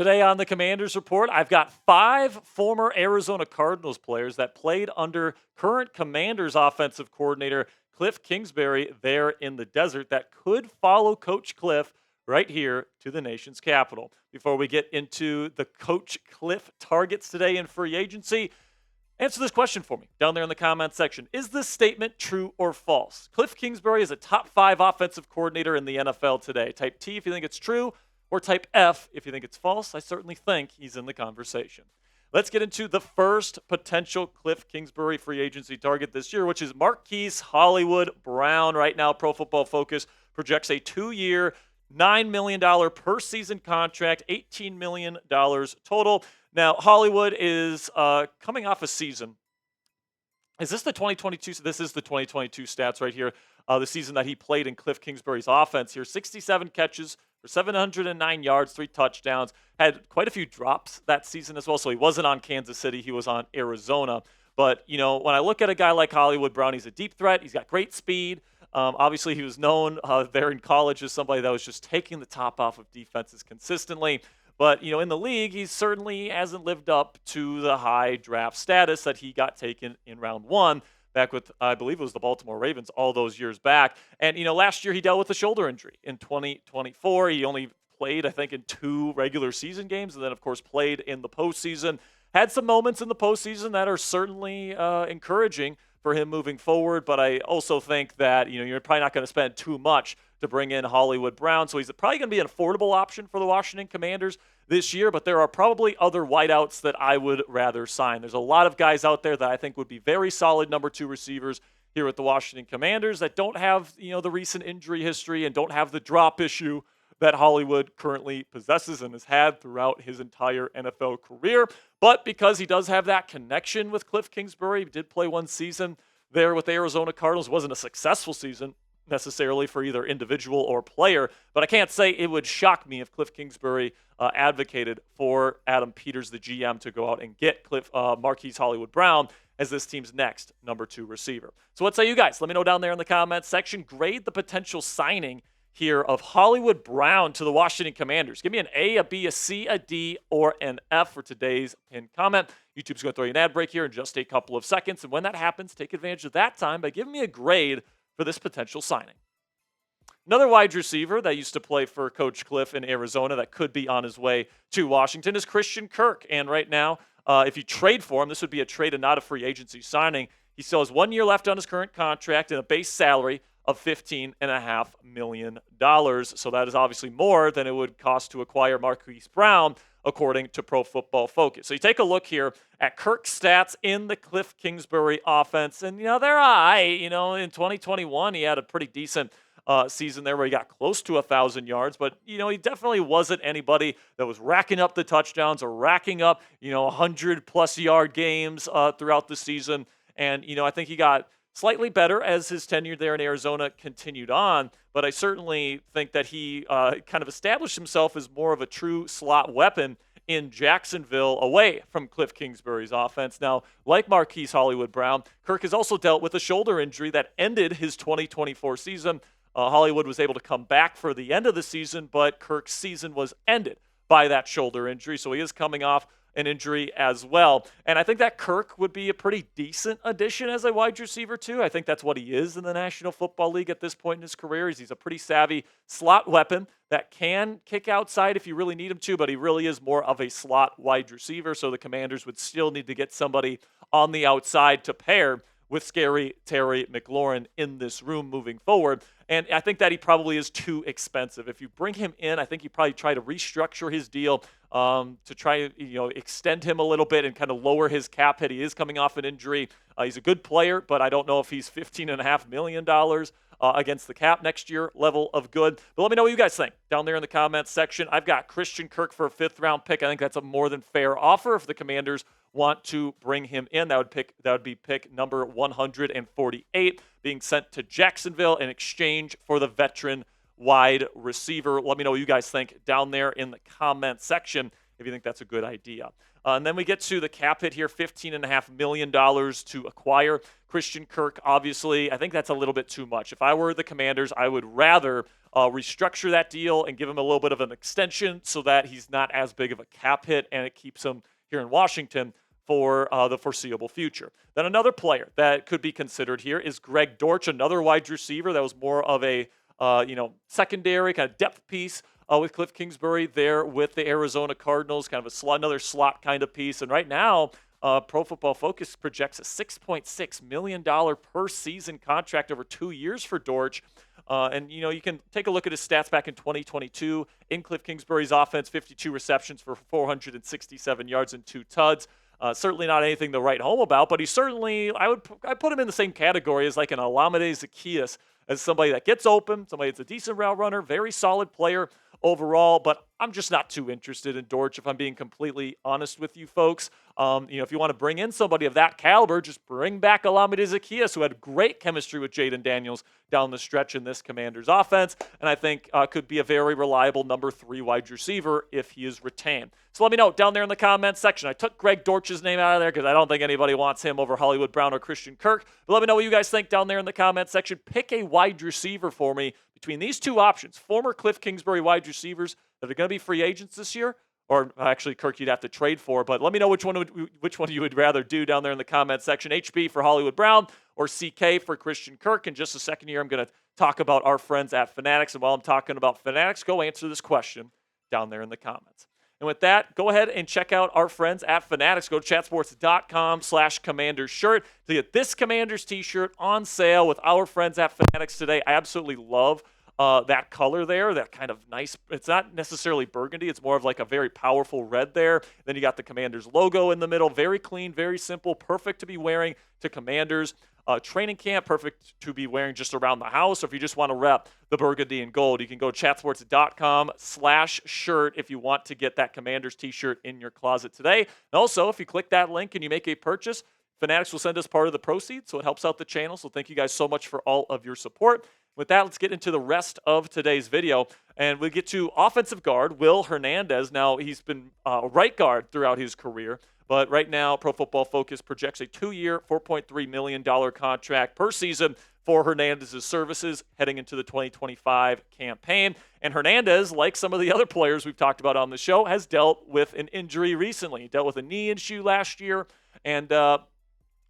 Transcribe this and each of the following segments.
Today on the Commanders Report, I've got 5 former Arizona Cardinals players that played under current Commanders offensive coordinator Kliff Kingsbury there in the desert that could follow Coach Kliff right here to the nation's capital. Before we get into the Coach Kliff targets today in free agency, answer this question for me down there in the comment section. Is this statement true or false? Kliff Kingsbury is a top 5 offensive coordinator in the NFL today. Type T if you think it's true, or type F if you think it's false. I certainly think he's in the conversation. Let's get into the first potential Kliff Kingsbury free agency target this year, which is Marquise Hollywood Brown. Right now, Pro Football Focus projects a 2-year, $9 million per season contract, $18 million total. Now, Hollywood is coming off a season. Is this the 2022? This is the 2022 stats right here. The season that he played in Kliff Kingsbury's offense here. 67 catches for 709 yards, 3 touchdowns. Had quite a few drops that season as well. So he wasn't on Kansas City. He was on Arizona. But, you know, when I look at a guy like Hollywood Brown, he's a deep threat. He's got great speed. Obviously, he was known there in college as somebody that was just taking the top off of defenses consistently. But, you know, in the league, he certainly hasn't lived up to the high draft status that he got taken in round 1 back with, I believe it was the Baltimore Ravens all those years back. And, you know, last year he dealt with a shoulder injury. In 2024, he only played, I think, in 2 regular season games and then, of course, played in the postseason. Had some moments in the postseason that are certainly encouraging for him moving forward, but I also think that, you know, you're probably not going to spend too much to bring in Hollywood Brown, so he's probably going to be an affordable option for the Washington Commanders this year, but there are probably other wideouts that I would rather sign. There's a lot of guys out there that I think would be very solid number 2 receivers here with the Washington Commanders that don't have, you know, the recent injury history and don't have the drop issue that Hollywood currently possesses and has had throughout his entire NFL career. But because he does have that connection with Kliff Kingsbury, he did play 1 season there with the Arizona Cardinals. It wasn't a successful season necessarily for either individual or player, but I can't say it would shock me if Kliff Kingsbury advocated for Adam Peters, the GM, to go out and get Marquise Hollywood Brown as this team's next number 2 receiver. So what say you guys? Let me know down there in the comments section. Grade the potential signing here of Hollywood Brown to the Washington Commanders. Give me an A, a B, a C, a D, or an F for today's pinned comment. YouTube's going to throw you an ad break here in just a couple of seconds, and when that happens, take advantage of that time by giving me a grade for this potential signing. Another wide receiver that used to play for Coach Kliff in Arizona that could be on his way to Washington is Christian Kirk. And right now, if you trade for him, this would be a trade and not a free agency signing. He still has 1 year left on his current contract and a base salary of $15.5 million. So that is obviously more than it would cost to acquire Marquise Brown, according to Pro Football Focus. So you take a look here at Kirk's stats in the Kliff Kingsbury offense, and, you know, they're high. You know, in 2021, he had a pretty decent season there where he got close to 1,000 yards, but, you know, he definitely wasn't anybody that was racking up the touchdowns or racking up, you know, 100-plus yard games throughout the season. And, you know, I think he got slightly better as his tenure there in Arizona continued on, but I certainly think that he kind of established himself as more of a true slot weapon in Jacksonville away from Kliff Kingsbury's offense. Now, like Marquise Hollywood Brown, Kirk has also dealt with a shoulder injury that ended his 2024 season. Hollywood was able to come back for the end of the season, but Kirk's season was ended by that shoulder injury, so he is coming off an injury as well. And I think that Kirk would be a pretty decent addition as a wide receiver too. I think that's what he is in the National Football League at this point in his career. He's a pretty savvy slot weapon that can kick outside if you really need him to, but he really is more of a slot wide receiver. So the Commanders would still need to get somebody on the outside to pair with scary Terry McLaurin in this room moving forward. And I think that he probably is too expensive. If you bring him in, I think you probably try to restructure his deal to try, you know, extend him a little bit and kind of lower his cap hit. He is coming off an injury. He's a good player, but I don't know if he's $15.5 million against the cap next year level of good. But let me know what you guys think down there in the comments section. I've got Christian Kirk for a 5th-round pick. I think that's a more than fair offer if the Commanders want to bring him in. That would be pick number 148 being sent to Jacksonville in exchange for the veteran wide receiver. Let me know what you guys think down there in the comment section. if you think that's a good idea. And then we get to the cap hit here, $15.5 million to acquire Christian Kirk. Obviously, I think that's a little bit too much. If I were the Commanders, I would rather restructure that deal and give him a little bit of an extension so that he's not as big of a cap hit and it keeps him here in Washington for the foreseeable future. Then another player that could be considered here is Greg Dortch, another wide receiver that was more of a secondary kind of depth piece with Kliff Kingsbury there with the Arizona Cardinals, kind of another slot kind of piece. And right now, Pro Football Focus projects a $6.6 million per season contract over 2 years for Dortch. And you can take a look at his stats back in 2022 in Kliff Kingsbury's offense, 52 receptions for 467 yards and 2 tuds. Certainly not anything to write home about, but he's certainly, I put him in the same category as like an Olamide Zaccheaus, as somebody that gets open, somebody that's a decent route runner, very solid player overall, but I'm just not too interested in Dortch, if I'm being completely honest with you folks. If you want to bring in somebody of that caliber, just bring back Olamide Zaccheaus, who had great chemistry with Jayden Daniels down the stretch in this Commanders offense, and I think could be a very reliable number 3 wide receiver if he is retained. So let me know down there in the comments section. I took Greg Dortch's name out of there because I don't think anybody wants him over Hollywood Brown or Christian Kirk. But let me know what you guys think down there in the comments section. Pick a wide receiver for me between these two options, former Kliff Kingsbury wide receivers that are going to be free agents this year, or actually, Kirk, you'd have to trade for. But let me know which one you would rather do down there in the comment section. HB for Hollywood Brown or CK for Christian Kirk. In just a second here, I'm going to talk about our friends at Fanatics. And while I'm talking about Fanatics, go answer this question down there in the comments. And with that, go ahead and check out our friends at Fanatics. Go to chatsports.com/Commanders shirt to get this Commanders t-shirt on sale with our friends at Fanatics today. I absolutely love that color there, that kind of nice, it's not necessarily burgundy, it's more of like a very powerful red there. Then you got the Commanders logo in the middle, very clean, very simple, perfect to be wearing to Commanders training camp, perfect to be wearing just around the house. Or if you just want to rep the burgundy and gold, you can go to chatsports.com/shirt if you want to get that Commanders t-shirt in your closet today. And also, if you click that link and you make a purchase, Fanatics will send us part of the proceeds, so it helps out the channel. So thank you guys so much for all of your support. With that, let's get into the rest of today's video, and we get to offensive guard Will Hernandez. Now, he's been right guard throughout his career, but right now, Pro Football Focus projects a 2-year, $4.3 million contract per season for Hernandez's services heading into the 2025 campaign. And Hernandez, like some of the other players we've talked about on the show, has dealt with an injury recently. He dealt with a knee issue last year, and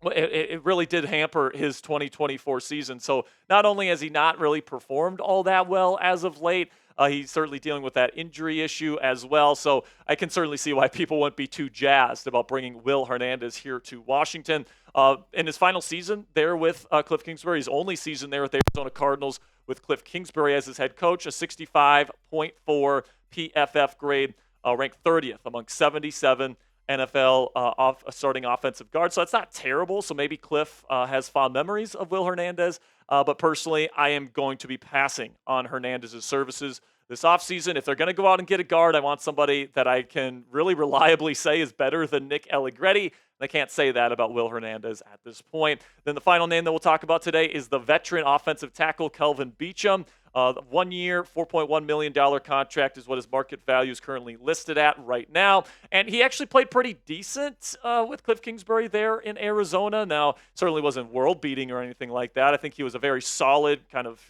it really did hamper his 2024 season. So not only has he not really performed all that well as of late, he's certainly dealing with that injury issue as well. So I can certainly see why people wouldn't be too jazzed about bringing Will Hernandez here to Washington. In his final season there with Kliff Kingsbury, his only season there with the Arizona Cardinals with Kliff Kingsbury as his head coach, a 65.4 PFF grade, ranked 30th among 77 NFL starting offensive guard. So that's not terrible. So maybe Kliff has fond memories of Will Hernandez. But personally, I am going to be passing on Hernandez's services this offseason. If they're going to go out and get a guard, I want somebody that I can really reliably say is better than Nick Allegretti. And I can't say that about Will Hernandez at this point. Then the final name that we'll talk about today is the veteran offensive tackle Kelvin Beachum. 1 year, $4.1 million contract is what his market value is currently listed at right now. And he actually played pretty decent with Kliff Kingsbury there in Arizona. Now, certainly wasn't world-beating or anything like that. I think he was a very solid kind of,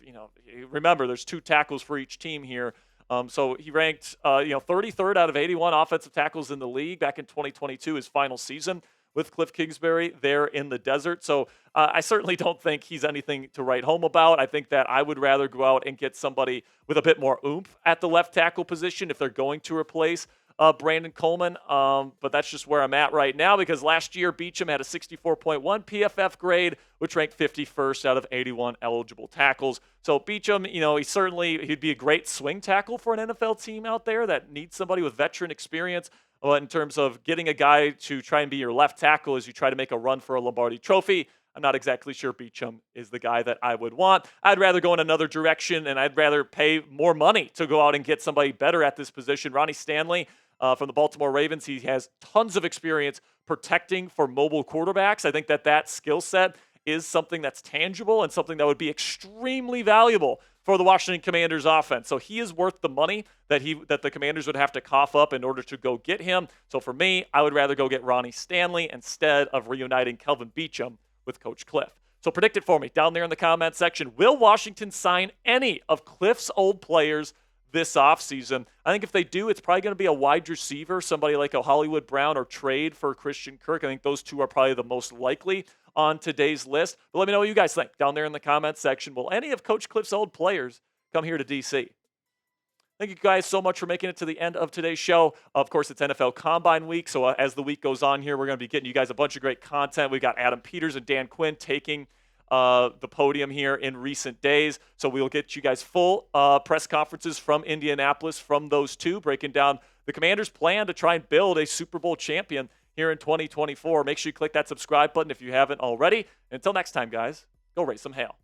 remember, there's 2 tackles for each team here. So he ranked, 33rd out of 81 offensive tackles in the league back in 2022, his final season with Kliff Kingsbury there in the desert. So I certainly don't think he's anything to write home about. I think that I would rather go out and get somebody with a bit more oomph at the left tackle position if they're going to replace Brandon Coleman. But that's just where I'm at right now, because last year Beachum had a 64.1 PFF grade, which ranked 51st out of 81 eligible tackles. So Beachum, he'd be a great swing tackle for an NFL team out there that needs somebody with veteran experience. Well, in terms of getting a guy to try and be your left tackle as you try to make a run for a Lombardi trophy, I'm not exactly sure Beachum is the guy that I would want. I'd rather go in another direction, and I'd rather pay more money to go out and get somebody better at this position. Ronnie Stanley from the Baltimore Ravens, he has tons of experience protecting for mobile quarterbacks. I think that skill set is something that's tangible and something that would be extremely valuable for the Washington Commanders offense. So he is worth the money that the Commanders would have to cough up in order to go get him. So for me, I would rather go get Ronnie Stanley instead of reuniting Kelvin Beachum with Coach Kliff. So predict it for me down there in the comment section. Will Washington sign any of Kliff's old players this offseason? I think if they do, it's probably going to be a wide receiver, somebody like a Hollywood Brown, or trade for Christian Kirk. I think those two are probably the most likely on today's list. But let me know what you guys think down there in the comment section. Will any of Coach Kliff's old players come here to DC? Thank you guys so much for making it to the end of today's show. Of course, it's NFL Combine Week, so as the week goes on here, we're going to be getting you guys a bunch of great content. We've got Adam Peters and Dan Quinn taking the podium here in recent days. So we'll get you guys full press conferences from Indianapolis from those two, breaking down the Commanders' plan to try and build a Super Bowl champion here in 2024. Make sure you click that subscribe button if you haven't already. Until next time, guys, go raise some hail.